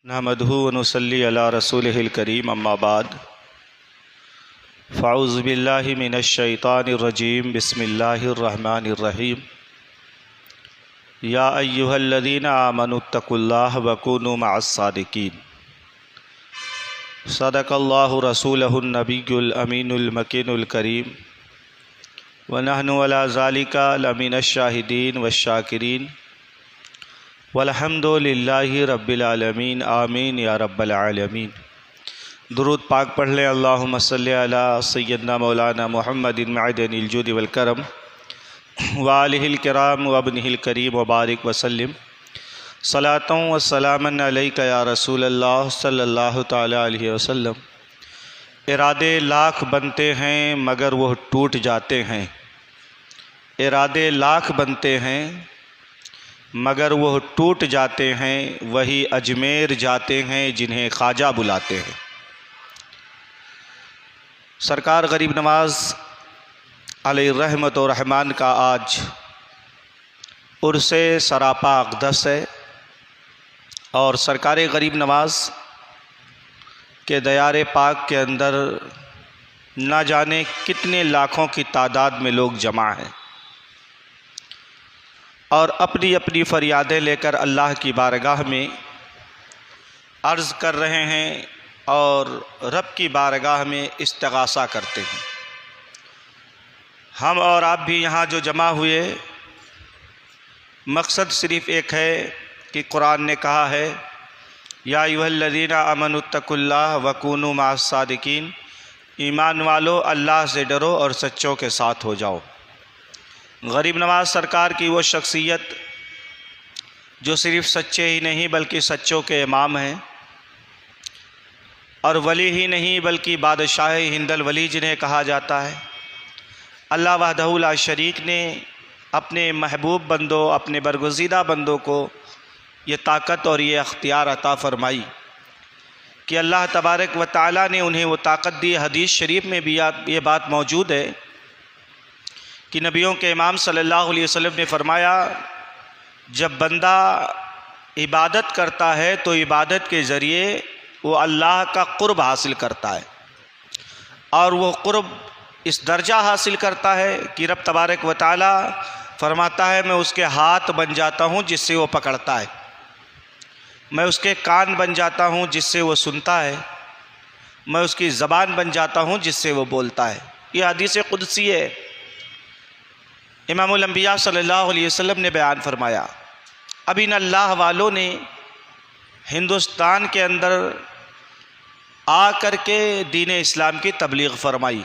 नहमदहु व नुसल्ली अला रसूलिहिल करीम अम्मा बाद फ़ाऊज़ु बिल्लाहि मिनश शैतानिर रजीम बिस्मिल्लाहिर रहमानिर रहीम या अय्युहल्लज़ीना आमनुत्तकुल्लाह व कूनू मअस सादिकीन सदक़ल्लाहु रसूलहुन नबियुल अमीनुल मकीनुल करीम व नहनु अला ज़ालिका लमिनश शाहिदीन वश्शाकिरीन वल्हम्दुलिल्लाहि रब्बिल आलमीन आमीन या रब्बल आलमीन। दुरूद पाक पढ़ लें। अल्लाहुम्मा सल्लि अला सय्यदना मौलाना मुहम्मदिन मअदनिल जुद वल करम व आलिहिल किराम व अब्निहिल करीम व बारिक वसल्लिम सलातों व सलामन अलैका या रसूलल्लाह सल्लल्लाहु तआला अलैहि वसल्लम। इरादे लाख बनते हैं मगर वह टूट जाते हैं। इरादे लाख बनते हैं मगर वह टूट जाते हैं। वही अजमेर जाते हैं जिन्हें ख्वाजा बुलाते हैं। सरकार गरीब नवाज़ अलैहि रहमत व रहमान का आज उर्से सरापा अक़दस है और सरकार गरीब नवाज़ के दयारे पाक के अंदर न जाने कितने लाखों की तादाद में लोग जमा हैं और अपनी अपनी फ़रियादें लेकर अल्लाह की बारगाह में अर्ज़ कर रहे हैं और रब की बारगाह में इस्तिग़ासा करते हैं। हम और आप भी यहाँ जो जमा हुए, मकसद सिर्फ़ एक है कि कुरान ने कहा है या अय्युहल्लज़ीना आमनुत्तकुल्लाह व कूनू मअस सादिकीन, ईमान वालो अल्लाह से डरो और सच्चों के साथ हो जाओ। गरीब नवाज़ सरकार की वो शख्सियत जो सिर्फ़ सच्चे ही नहीं बल्कि सच्चों के इमाम हैं और वली ही नहीं बल्कि बादशाह हिंदल वली जिन्हें कहा जाता है। अल्लाह वहदहु ला शरीक ने अपने महबूब बंदों, अपने बरगुज़ीदा बंदों को ये ताकत और ये अख्तियार अता फ़रमाई कि अल्लाह तबारक व तआला ने उन्हें वो ताकत दी। हदीस शरीफ में भी ये बात मौजूद है कि नबियों के इमाम सल्लल्लाहु अलैहि वसल्लम ने फ़रमाया, जब बंदा इबादत करता है तो इबादत के ज़रिए वो अल्लाह का क़ुर्ब हासिल करता है और वो क़ुर्ब इस दर्जा हासिल करता है कि रब तबारक व तआला फ़रमाता है मैं उसके हाथ बन जाता हूँ जिससे वो पकड़ता है, मैं उसके कान बन जाता हूँ जिससे वो सुनता है, मैं उसकी ज़बान बन जाता हूँ जिससे वो बोलता है। ये हदीस क़ुदसी है। इमामुल अंबिया सल्लल्लाहु अलैहि वसल्लम ने बयान फरमाया। अब इन अल्लाह वालों ने हिंदुस्तान के अंदर आ कर के दीन इस्लाम की तबलीग फरमाई।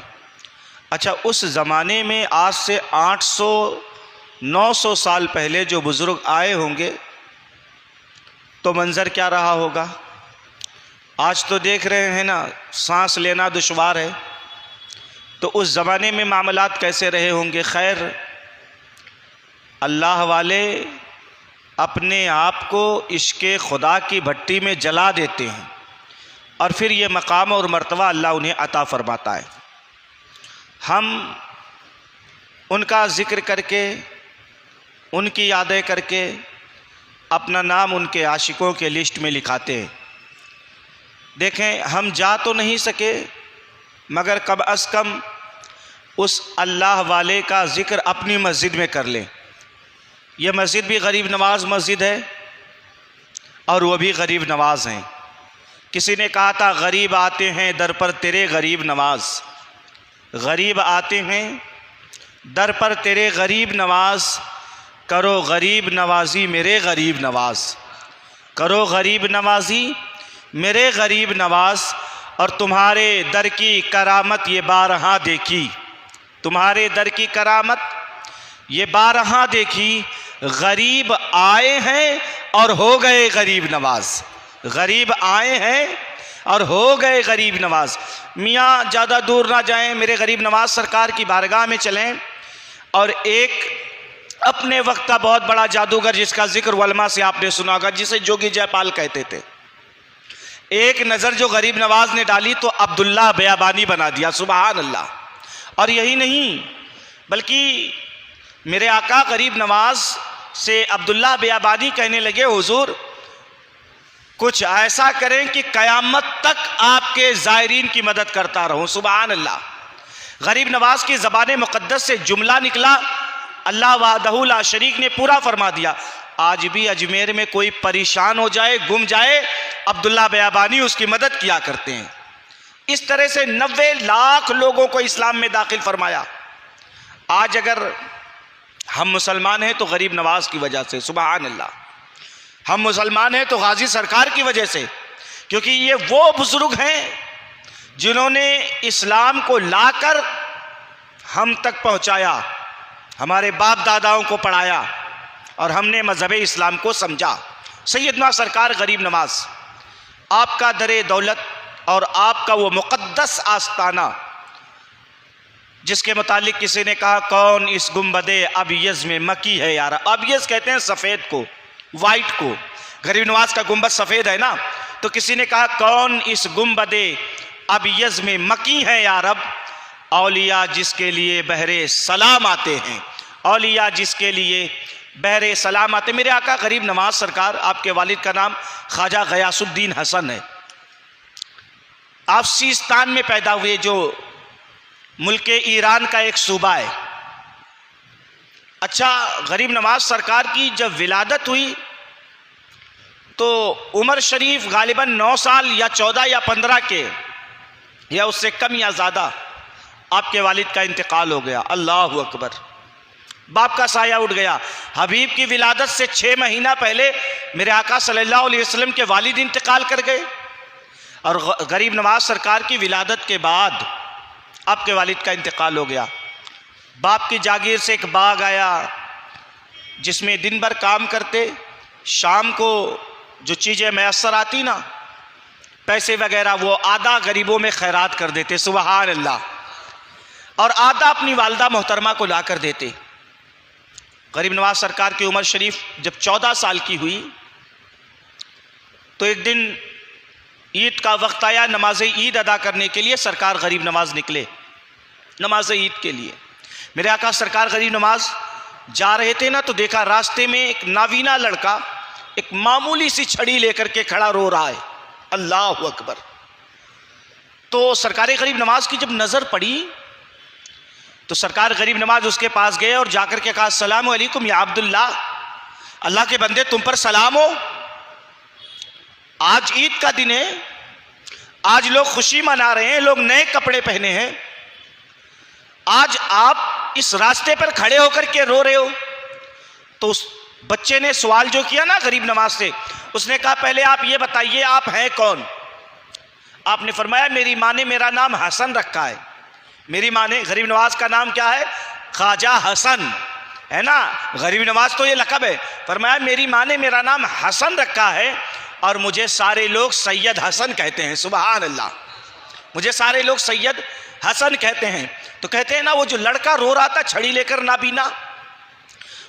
अच्छा, उस ज़माने में आज से 800-900 साल पहले जो बुज़ुर्ग आए होंगे तो मंज़र क्या रहा होगा। आज तो देख रहे हैं ना, सांस लेना दुश्वार है, तो उस ज़माने में मामलात कैसे रहे होंगे। खैर, अल्लाह वाले अपने आप को इश्क़े खुदा की भट्टी में जला देते हैं और फिर ये मकाम और मर्तबा अल्लाह उन्हें अता फ़रमाता है। हम उनका ज़िक्र करके, उनकी यादें करके अपना नाम उनके आशिकों के लिस्ट में लिखाते हैं। देखें, हम जा तो नहीं सके मगर कम अज़ कम उस अल्लाह वाले का ज़िक्र अपनी मस्जिद में कर लें। यह मस्जिद भी गरीब नवाज़ मस्जिद है और वह भी गरीब नवाज़ हैं। किसी ने कहा था, गरीब आते हैं दर पर तेरे गरीब नवाज़, गरीब आते हैं दर पर तेरे गरीब नवाज़, करो गरीब नवाजी मेरे गरीब नवाज़, करो गरीब नवाजी मेरे गरीब नवाज़। और तुम्हारे दर की करामत ये बारहा देखी, तुम्हारे दर की करामत ये बारहा देखी, गरीब आए हैं और हो गए गरीब नवाज़, गरीब आए हैं और हो गए गरीब नवाज़। मियाँ ज़्यादा दूर ना जाएं, मेरे गरीब नवाज़ सरकार की बारगाह में चलें और एक अपने वक्त का बहुत बड़ा जादूगर जिसका जिक्र उलमा से आपने सुना होगा, जिसे जोगी जयपाल कहते थे, एक नज़र जो गरीब नवाज़ ने डाली तो अब्दुल्ला बयाबानी बना दिया। सुबहान अल्लाह। और यही नहीं बल्कि मेरे आका गरीब नवाज़ से अब्दुल्ला बयाबानी कहने लगे, हुजूर कुछ ऐसा करें कि कयामत तक आपके ज़ायरीन की मदद करता रहूं। सुभान अल्लाह। गरीब नवाज की ज़बान मुक़द्दस से जुमला निकला, अल्लाह वहदहू ला शरीक ने पूरा फरमा दिया। आज भी अजमेर में कोई परेशान हो जाए, गुम जाए, अब्दुल्ला बयाबानी उसकी मदद किया करते हैं। इस तरह से 90 लाख लोगों को इस्लाम में दाखिल फरमाया। आज अगर हम मुसलमान हैं तो गरीब नवाज की वजह से, सुभान अल्लाह। हम मुसलमान हैं तो गाजी सरकार की वजह से, क्योंकि ये वो बुजुर्ग हैं जिन्होंने इस्लाम को लाकर हम तक पहुंचाया, हमारे बाप दादाओं को पढ़ाया और हमने मजहब इस्लाम को समझा। सैयदना सरकार गरीब नवाज, आपका दरे दौलत और आपका वो मुक़द्दस आस्ताना जिसके मुतालिक किसी ने कहा कौन इस गुंबदे अबियज़ में मकी है यार। अबियज़ कहते हैं सफ़ेद को, वाइट को। गरीब नवाज का गुंबद सफ़ेद है ना, तो किसी ने कहा कौन इस गुंबदे अबियज़ में मकी है या रब। औलिया जिसके लिए बहरे सलाम आते हैं, औलिया जिसके लिए बहरे सलाम आते। मेरे आका गरीब नवाज सरकार, आपके वालिद का नाम ख्वाजा गयासुद्दीन हसन है। आप सिस्तान में पैदा हुए, जो मुल्क ईरान का एक सूबा है। अच्छा, गरीब नवाज सरकार की जब विलादत हुई तो उमर शरीफ गालिबन 9 साल या 14 या 15 के या उससे कम या ज़्यादा आपके वालिद का इंतकाल हो गया। अल्लाह अकबर। बाप का साया उठ गया। हबीब की विलादत से 6 महीना पहले मेरे आका सल्लल्लाहु अलैहि वसल्लम के वालिद इंतकाल कर गए और गरीब नवाज सरकार की विलादत के बाद आपके वालिद का इंतकाल हो गया। बाप की जागीर से एक बाग आया जिसमें दिन भर काम करते, शाम को जो चीज़ें मैसर आती ना, पैसे वगैरह, वो आधा गरीबों में खैरात कर देते, सुबहान अल्लाह, और आधा अपनी वालदा मोहतरमा को ला कर देते। गरीब नवाज सरकार की उम्र शरीफ जब 14 साल की हुई तो एक दिन ईद का वक्त आया, नमाज ईद अदा करने के लिए सरकार गरीब नवाज निकले नमाज ईद के लिए। मेरे आका सरकार गरीब नवाज जा रहे थे ना, तो देखा रास्ते में एक नावीना लड़का एक मामूली सी छड़ी लेकर के खड़ा रो रहा है। अल्लाह अकबर। तो सरकार गरीब नवाज की जब नज़र पड़ी तो सरकार गरीब नवाज उसके पास गए और जाकर के कहा अस्सलामु अलैकुम या अब्दुल्ला, अल्लाह के बंदे तुम पर सलाम हो। आज ईद का दिन है, आज लोग खुशी मना रहे हैं, लोग नए कपड़े पहने हैं, आज आप इस रास्ते पर खड़े होकर के रो रहे हो। तो उस बच्चे ने सवाल जो किया ना गरीब नवाज से, उसने कहा पहले आप ये बताइए आप हैं कौन। आपने फरमाया मेरी माँ ने मेरा नाम हसन रखा है। मेरी माँ ने, गरीब नवाज का नाम क्या है? ख्वाजा हसन है ना, गरीब नवाज तो ये लक़ब है। फरमाया मेरी माँ ने मेरा नाम हसन रखा है और मुझे सारे लोग सैयद हसन कहते हैं। सुबहान अल्लाह। मुझे सारे लोग सैयद हसन कहते हैं। तो कहते हैं ना, वो जो लड़का रो रहा था छड़ी लेकर नाबीना,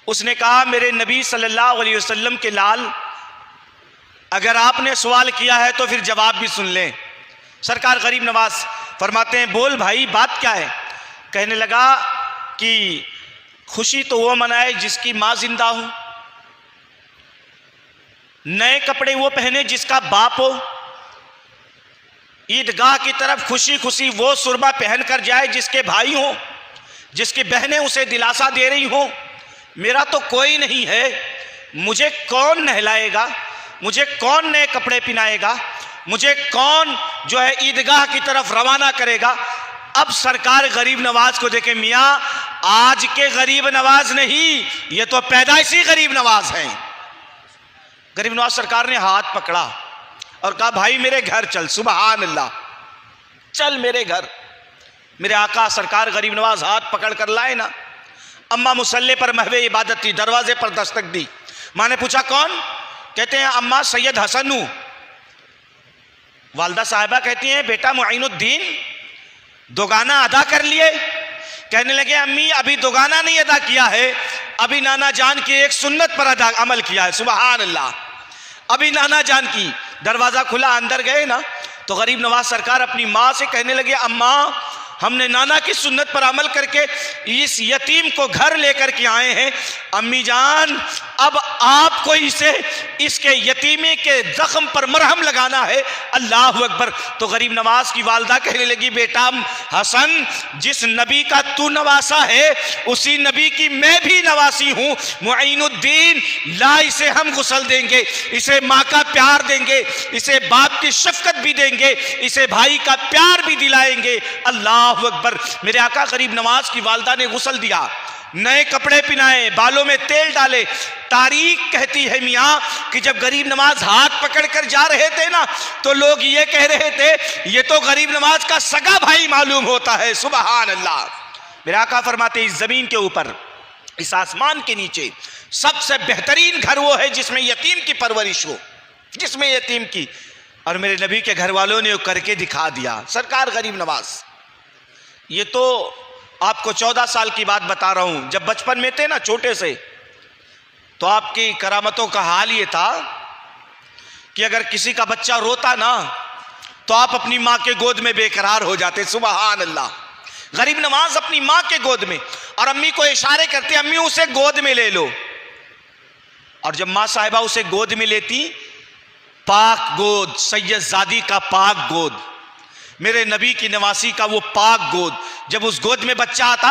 उसने कहा मेरे नबी सल्लल्लाहु अलैहि वसल्लम के लाल, अगर आपने सवाल किया है तो फिर जवाब भी सुन लें। सरकार गरीब नवाज फरमाते हैं बोल भाई बात क्या है। कहने लगा कि खुशी तो वो मनाए जिसकी माँ जिंदा हो, नए कपड़े वो पहने जिसका बाप हो, ईदगाह की तरफ खुशी खुशी वो सुरमा पहन कर जाए जिसके भाई हो, जिसकी बहनें उसे दिलासा दे रही हो। मेरा तो कोई नहीं है, मुझे कौन नहलाएगा, मुझे कौन नए कपड़े पहनाएगा, मुझे कौन जो है ईदगाह की तरफ रवाना करेगा। अब सरकार गरीब नवाज को देखे, मियाँ आज के गरीब नवाज नहीं, ये तो पैदाइशी गरीब नवाज हैं। गरीब नवाज सरकार ने हाथ पकड़ा और कहा भाई मेरे घर चल। सुबहान अल्लाह, चल मेरे घर। मेरे आका सरकार गरीब नवाज हाथ पकड़ कर लाए ना। अम्मा मुसल्ले पर महवे इबादत थी, दरवाजे पर दस्तक दी। माँ ने पूछा कौन? कहते हैं अम्मा सैयद हसन हूँ। वालदा साहिबा कहती हैं बेटा मुईनुद्दीन दोगाना अदा कर लिए? कहने लगे अम्मी अभी दोगाना नहीं अदा किया है, अभी नाना जान की एक सुन्नत पर अमल किया है। सुबहान अल्लाह। अभी नाना जान की। दरवाज़ा खुला, अंदर गए ना तो गरीब नवाज सरकार अपनी माँ से कहने लगे अम्मा हमने नाना की सुन्नत पर अमल करके इस यतीम को घर लेकर के आए हैं। अम्मी जान अब आपको इसे इसके यतीमे के जख्म पर मरहम लगाना है। अल्लाह अकबर। तो गरीब नवाज की वालदा कहने लगी, बेटा हसन, जिस नबी का तू नवासा है उसी नबी की मैं भी नवासी हूं। मुईनुद्दीन, ला इसे हम गुसल देंगे, इसे माँ का प्यार देंगे, इसे बाप की शफकत भी देंगे, इसे भाई का प्यार भी दिलाएंगे। अल्लाह अकबर। मेरे आका गरीब नवाज की वालदा ने गुसल दिया, नए कपड़े पहनाए, बालों में तेल डाले। तारीख कहती है मियाँ कि जब गरीब नवाज हाथ पकड़कर जा रहे थे ना, तो लोग ये कह रहे थे ये तो गरीब नवाज का सगा भाई मालूम होता है। सुबहान अल्लाह। मेरे आका फरमाते, इस जमीन के ऊपर, इस आसमान के नीचे सबसे बेहतरीन घर वो है जिसमें यतीम की परवरिश हो, जिसमें यतीम की। और मेरे नबी के घर वालों ने करके दिखा दिया। सरकार गरीब नवाज, ये तो आपको 14 साल की बात बता रहा हूं, जब बचपन में थे ना छोटे से, तो आपकी करामतों का हाल ये था कि अगर किसी का बच्चा रोता ना तो आप अपनी मां के गोद में बेकरार हो जाते। सुबहान अल्लाह। गरीब नवाज अपनी मां के गोद में, और अम्मी को इशारे करते, अम्मी उसे गोद में ले लो। और जब मां साहिबा उसे गोद में लेती, पाक गोद, सैयदजादी का पाक गोद, मेरे नबी की नवासी का वो पाक गोद, जब उस गोद में बच्चा आता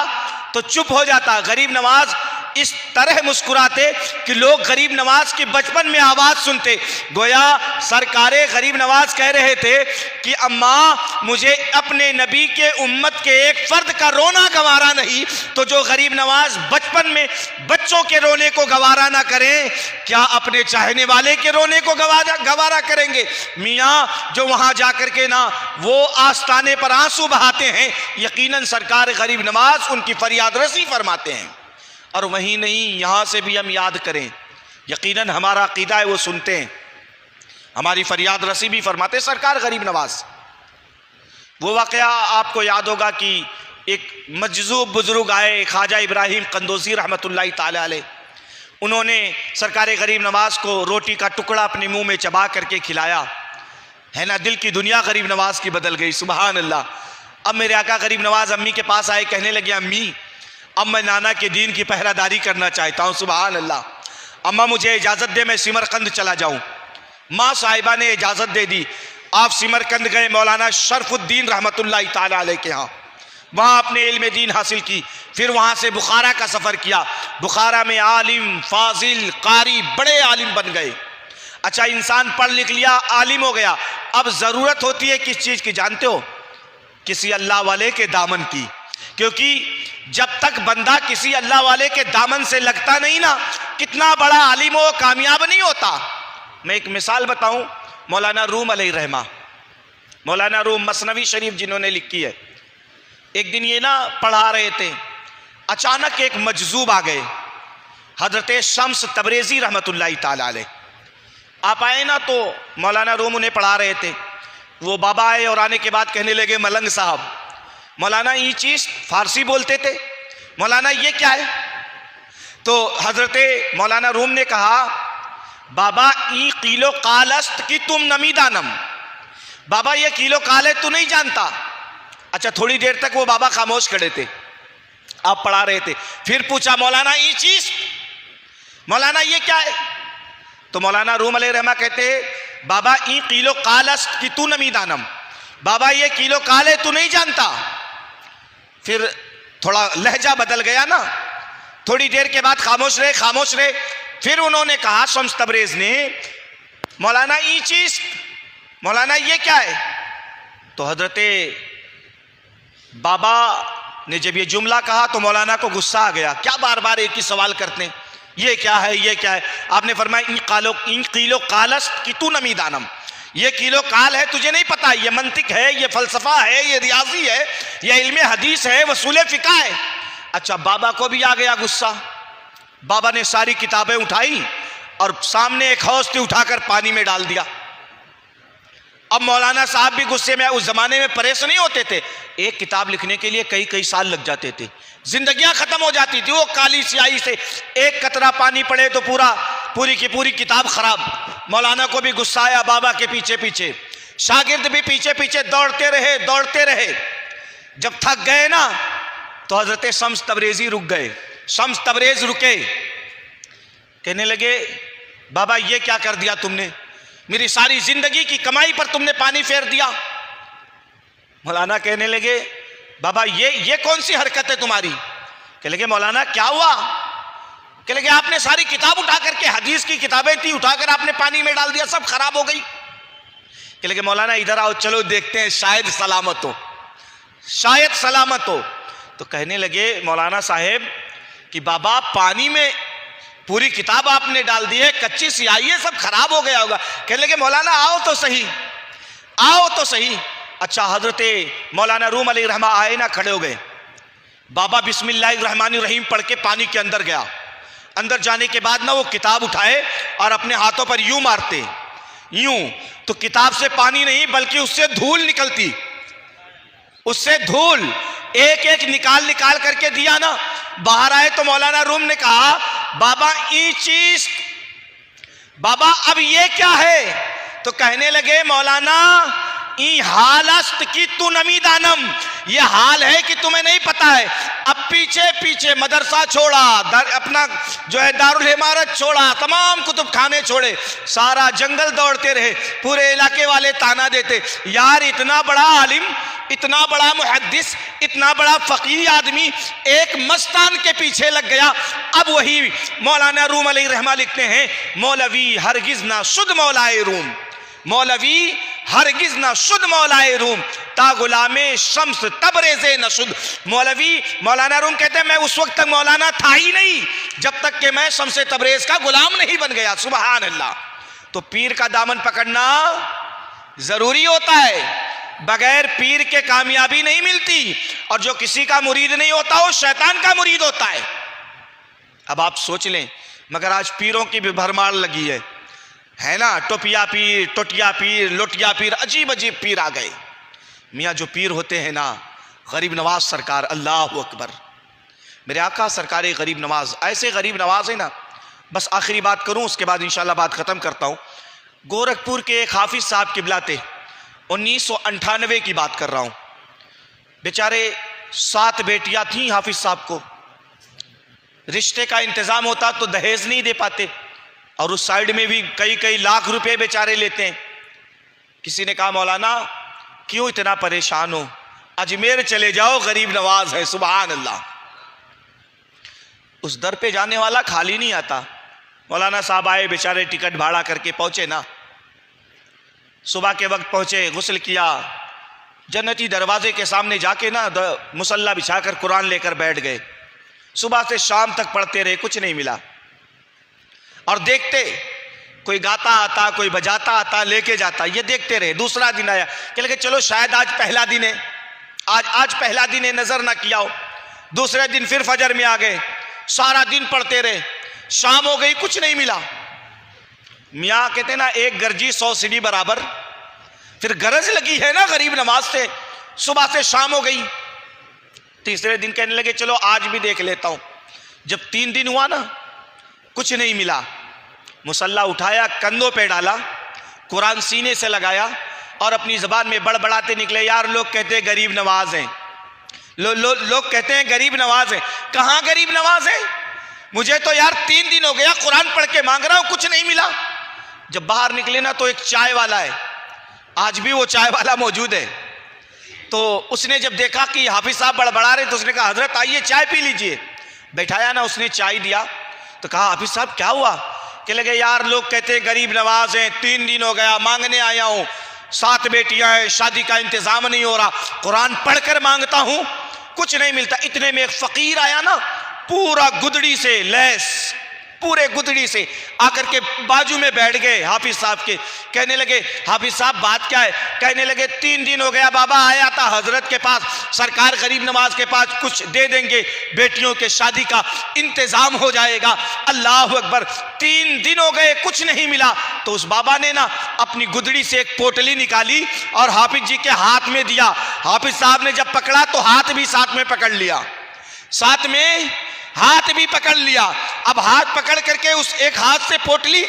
तो चुप हो जाता। गरीब नवाज इस तरह मुस्कुराते कि लोग गरीब नवाज के बचपन में आवाज सुनते, गोया सरकारे गरीब नवाज कह रहे थे कि अम्मा, मुझे अपने नबी के उम्मत के एक फर्द का रोना गवारा नहीं, तो जो गरीब नवाज बचपन में बच्चों के रोने को गवारा ना करें, क्या अपने चाहने वाले के रोने को गवारा करेंगे? मियाँ, जो वहां जाकर के ना वो आस्ताने पर आंसू बहाते हैं, यकीनन सरकार गरीब नवाज उनकी फरियाद रसी फरमाते हैं। और वहीं नहीं, यहां से भी हम याद करें, यकीनन हमारा अकीदा है वो सुनते हैं, हमारी फरियाद रसी भी फरमाते सरकार गरीब नवाज। वो वाकया आपको याद होगा कि एक मजजूब बुजुर्ग आए, ख्वाजा इब्राहिम कंदोजी रहमतुल्लाह ताला अलैह, उन्होंने सरकार गरीब नवाज को रोटी का टुकड़ा अपने मुंह में चबा करके खिलाया है ना। दिल की दुनिया गरीब नवाज की बदल गई। सुबहान अल्लाह। अब मेरे आका गरीब नवाज अम्मी के पास आए, कहने लगे, अम्मी, अब मैं नाना के दीन की पहरादारी करना चाहता हूँ। सुबहान अल्लाह। अम्मा, मुझे इजाज़त दे, मैं सिमरकंद चला जाऊँ। माँ साहिबा ने इजाज़त दे दी। आप सिमरकंद गए, मौलाना शरफुद्दीन रहमतुल्लाह ताला अलैह के यहाँ, वहाँ अपने इल्म दीन हासिल की। फिर वहाँ से बुखारा का सफ़र किया। बुखारा में आलिम, फाजिल, कारी, बड़े आलिम बन गए। अच्छा, इंसान पढ़ लिख लिया, आलिम हो गया। अब ज़रूरत होती है किस चीज़ की जानते हो? किसी अल्लाह वाले के दामन की। क्योंकि जब तक बंदा किसी अल्लाह वाले के दामन से लगता नहीं ना, कितना बड़ा आलिम हो, कामयाब नहीं होता। मैं एक मिसाल बताऊं, मौलाना रूम अलैहिर्रहमा, मौलाना रूम मसनवी शरीफ जिन्होंने लिखी है, एक दिन ये ना पढ़ा रहे थे, अचानक एक मजजूब आ गए, हजरत शम्स तबरेजी रहमतुल्लाह ताला अलैह। आप आए ना तो मौलाना रूम उन्हें पढ़ा रहे थे। वो बाबा आए और आने के बाद कहने लगे, मलंग साहब, मौलाना ये चीज़ फारसी बोलते थे, मौलाना ये क्या है? तो हजरत मौलाना रूम ने कहा, बाबा ई किलो कालस्त की तुम नमी दानम, बाबा ये किलो काल है, तू नहीं जानता। अच्छा, थोड़ी देर तक वो बाबा खामोश खड़े थे, आप पढ़ा रहे थे। फिर पूछा, मौलाना ये चीज, मौलाना ये क्या है? तो मौलाना रूम अलैहिर्रहमा कहते, बाबा ई किलो कालस्त की तू नमी दानम, बाबा ये किलो काल है, तू नहीं जानता। फिर थोड़ा लहजा बदल गया ना, थोड़ी देर के बाद खामोश रहे, खामोश रहे। फिर उन्होंने कहा, शम्स तबरेज ने, मौलाना ये चीज, मौलाना ये क्या है? तो हजरत बाबा ने जब ये जुमला कहा तो मौलाना को गुस्सा आ गया, क्या बार बार एक ही सवाल करते हैं, ये क्या है, ये क्या है? आपने फरमाया, इन किलो कालस्त की तू नमी दानम, ये किलो काल है, तुझे नहीं पता? ये मंतिक है, ये फलसफा है, ये रियाजी है, ये इल्मे हदीस है, वसूल फिका है। अच्छा, बाबा को भी आ गया गुस्सा। बाबा ने सारी किताबें उठाई और सामने एक हौज थी, उठाकर पानी में डाल दिया। अब मौलाना साहब भी गुस्से में, उस जमाने में प्रेस नहीं होते थे, एक किताब लिखने के लिए कई कई साल लग जाते थे, जिंदगियां खत्म हो जाती थी। वो काली स्याही से एक कतरा पानी पड़े तो पूरी की पूरी किताब खराब। मौलाना को भी गुस्सा आया, बाबा के पीछे पीछे, शागिर्द भी पीछे पीछे दौड़ते रहे, दौड़ते रहे। जब थक गए ना तो हजरत शम्स तबरेजी रुक गए। शम्स तबरेज रुके, कहने लगे बाबा ये क्या कर दिया तुमने, मेरी सारी जिंदगी की कमाई पर तुमने पानी फेर दिया। मौलाना कहने लगे बाबा ये कौन सी हरकत है तुम्हारी। कहने लगे मौलाना क्या हुआ। कहने लगे आपने सारी किताब उठा करके, हदीस की किताबें थी, उठाकर आपने पानी में डाल दिया, सब खराब हो गई। कहने लगे मौलाना इधर आओ, चलो देखते हैं शायद सलामत हो, शायद सलामत हो। तो कहने लगे मौलाना साहेब कि बाबा पानी में पूरी किताब आपने डाल दी है, कच्ची स्याही है, सब खराब हो गया होगा। कहने लगे मौलाना आओ तो सही, आओ तो सही। अच्छा, हजरते मौलाना रूम अलैहि रहमा आए ना, खड़े हो गए। बाबा बिस्मिल्लाहिर्रहमानिर्रहीम पढ़ के पानी के अंदर गया। अंदर जाने के बाद ना वो किताब उठाए और अपने हाथों पर यूं मारते, यूं, तो किताब से पानी नहीं बल्कि उससे धूल निकलती, उससे धूल एक एक निकाल निकाल करके दिया ना। बाहर आए तो मौलाना रूम ने कहा बाबा ये चीज, बाबा अब ये क्या है। तो कहने लगे मौलाना ई हालस्त की तू नमी दानम, ये हाल है कि तुम्हें नहीं पता है। अब पीछे पीछे मदरसा छोड़ा, अपना जो है दारुल इमारत छोड़ा, तमाम कुतुब खाने छोड़े, सारा जंगल दौड़ते रहे, पूरे इलाके वाले ताना देते, यार इतना बड़ा आलिम, इतना बड़ा मुहद्दिस, इतना बड़ा फकीह आदमी एक मस्तान के पीछे लग गया। अब वही मौलाना रूम अलैहि रहमा लिखते हैं, मौलवी हरगिज ना शुद्ध मौलाए रूम, मौलवी हरगिज ना शुद्ध मौलाए रूम, ता गुलामे शम्स तबरेज़े न शुद्ध। मौलवी मौलाना रूम कहते हैं मैं उस वक्त तक मौलाना था ही नहीं जब तक कि मैं शम्स तबरेज का गुलाम नहीं बन गया। सुभान अल्लाह। तो पीर का दामन पकड़ना जरूरी होता है, बगैर पीर के कामयाबी नहीं मिलती, और जो किसी का मुरीद नहीं होता वो शैतान का मुरीद होता है। अब आप सोच लें, मगर आज पीरों की भी भरमार लगी है ना, टोपिया पीर, टोटिया पीर, लोटिया पीर, अजीब अजीब पीर आ गए। मियाँ जो पीर होते हैं ना, गरीब नवाज सरकार, अल्लाह अकबर, मेरे आका सरकार गरीब नवाज, ऐसे गरीब नवाज है ना। बस आखिरी बात करूं, उसके बाद इंशाल्लाह बात ख़त्म करता हूं। गोरखपुर के एक हाफिज साहब किबला थे, 1998 की बात कर रहा हूं। बेचारे 7 बेटियां थीं हाफिज साहब को, रिश्ते का इंतज़ाम होता तो दहेज नहीं दे पाते, और उस साइड में भी कई कई लाख रुपए बेचारे लेते हैं। किसी ने कहा मौलाना क्यों इतना परेशान हो, अजमेर चले जाओ, गरीब नवाज है। सुभान अल्लाह। उस दर पे जाने वाला खाली नहीं आता। मौलाना साहब आए, बेचारे टिकट भाड़ा करके पहुंचे ना, सुबह के वक्त पहुंचे, गुस्ल किया, जन्नती दरवाजे के सामने जाके ना मुसल्ला बिछाकर कुरान लेकर बैठ गए। सुबह से शाम तक पढ़ते रहे, कुछ नहीं मिला। और देखते, कोई गाता आता, कोई बजाता आता, लेके जाता, ये देखते रहे। दूसरा दिन आया, कह लगे चलो शायद आज पहला दिन है, आज पहला दिन है, नजर ना किया हो। दूसरे दिन फिर फजर में आ गए, सारा दिन पढ़ते रहे, शाम हो गई, कुछ नहीं मिला। मियाँ कहते ना एक गर्जी 100 सीढ़ी बराबर, फिर गरज लगी है ना गरीब नमाज से, सुबह से शाम हो गई। तीसरे दिन कहने लगे चलो आज भी देख लेता हूं। जब 3 दिन हुआ ना, कुछ नहीं मिला, मुसल्ला उठाया, कंधों पे डाला, कुरान सीने से लगाया और अपनी ज़बान में बड़बड़ाते निकले, यार लोग कहते हैं गरीब नवाज हैं, लोग कहते हैं गरीब नवाज हैं। कहाँ गरीब नवाज हैं? मुझे तो यार 3 दिन हो गया कुरान पढ़ के मांग रहा हूँ, कुछ नहीं मिला। जब बाहर निकले ना तो एक चाय वाला है, आज भी वो चाय वाला मौजूद है। तो उसने जब देखा कि हाफिज साहब बड़बड़ा रहे तो उसने कहा हजरत आइए चाय पी लीजिए। बैठाया ना, उसने चाय दिया तो कहा हाफिज साहब क्या हुआ? कह लगे यार लोग कहते हैं गरीब नवाज हैं, 3 दिन हो गया मांगने आया हूँ, 7 बेटियां हैं, शादी का इंतजाम नहीं हो रहा, कुरान पढ़कर मांगता हूँ, कुछ नहीं मिलता। इतने में एक फकीर आया ना, पूरा गुदड़ी से लैस, पूरे गुदड़ी से आकर के बाजू में बैठ गए हाफिज साहब के। कहने लगे हाफिज साहब बात क्या है? कहने लगे 3 दिन हो गया बाबा आया था हजरत के पास, सरकार गरीब नवाज के पास कुछ दे देंगे, बेटियों के शादी का इंतजाम हो जाएगा। अल्लाह अकबर, 3 दिन हो गए कुछ नहीं मिला। तो उस बाबा ने ना अपनी गुदड़ी से एक पोटली निकाली और हाफिज जी के हाथ में दिया। हाफिज साहब ने जब पकड़ा तो हाथ भी साथ में पकड़ लिया, साथ में हाथ भी पकड़ लिया। अब हाथ पकड़ करके उस एक हाथ से पोटली,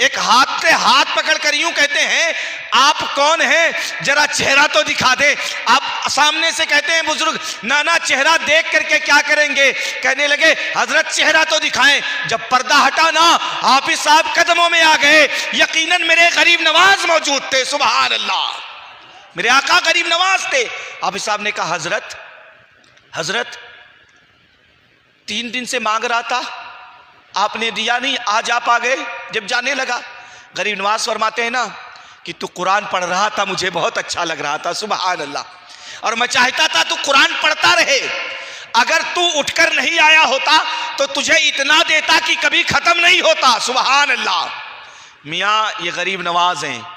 एक हाथ से हाथ पकड़ कर यूं कहते हैं, आप कौन हैं, जरा चेहरा तो दिखा दे। आप सामने से कहते हैं बुजुर्ग, नाना चेहरा देख करके क्या करेंगे। कहने लगे हजरत चेहरा तो दिखाएं। जब पर्दा हटा ना, हाफिज साहब कदमों में आ गए। यकीनन मेरे गरीब नवाज मौजूद थे। सुभान अल्लाह, मेरे आका गरीब नवाज थे। हाफिज साहब ने कहा हजरत 3 दिन से मांग रहा था, आपने दिया नहीं, आज आप आ गए। जब जाने लगा, गरीब नवाज फरमाते हैं ना कि तू कुरान पढ़ रहा था, मुझे बहुत अच्छा लग रहा था। सुभान अल्लाह, और मैं चाहता था तू कुरान पढ़ता रहे। अगर तू उठकर नहीं आया होता तो तुझे इतना देता कि कभी खत्म नहीं होता। सुभान अल्लाह। मियाँ ये गरीब नवाज हैं।